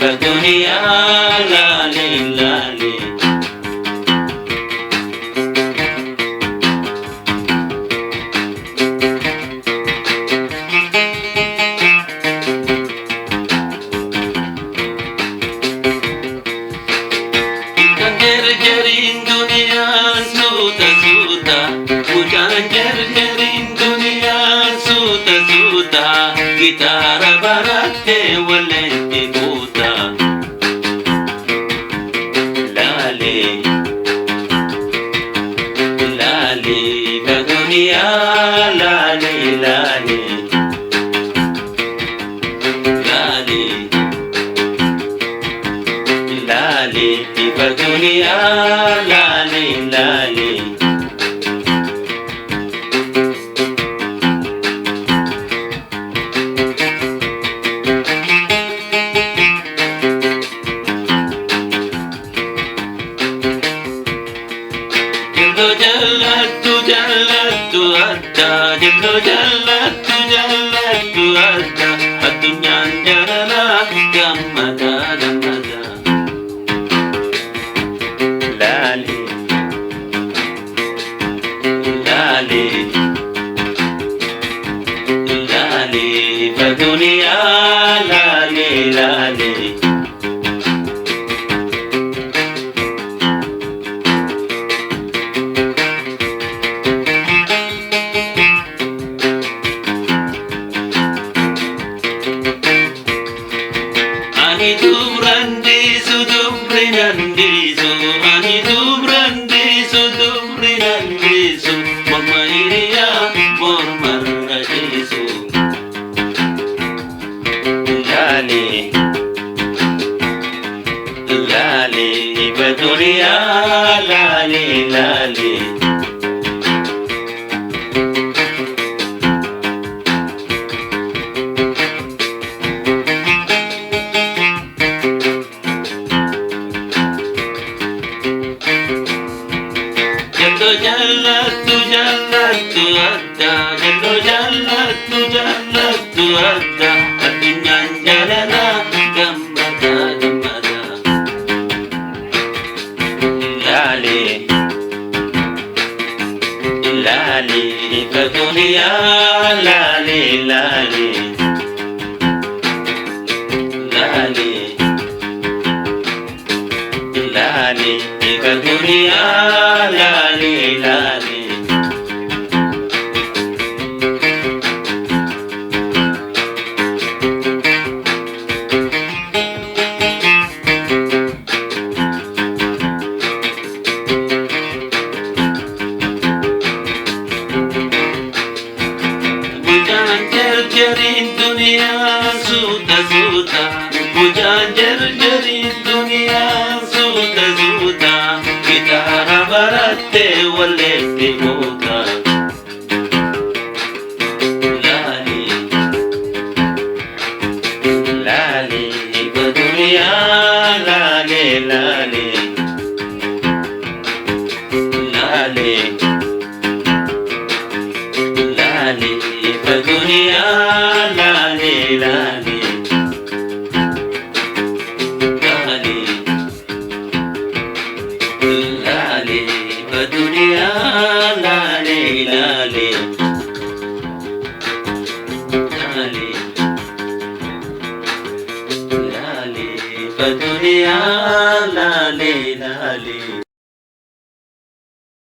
बदुनिया लाले लाले जर-जरीन दुनिया सूता-सूता hujan jer-jerin dunia suta-suta gitar barate walenti buta lale lale dunia lale lale lale lale dunia lale lale Jallatu adda jallo jallatu adda adunya jarana gamada gamada lale lale lale dunia lale lale Hidup randisu dubrinandisu hidup randisu dubrinandisu Mormairia mormaradisu Lale Lale Baduria Lale Lale Jallatu adda jallo jallatu adda adunya jalana gamada gamada lale lale dunia lale lale lale lale dunia lale lale hujan jer-jerin dunia suta-suta hujan jer-jerin dunia suta-suta gitar barate walenti buta lale lale dunia lale lale lale lale dunia lale lale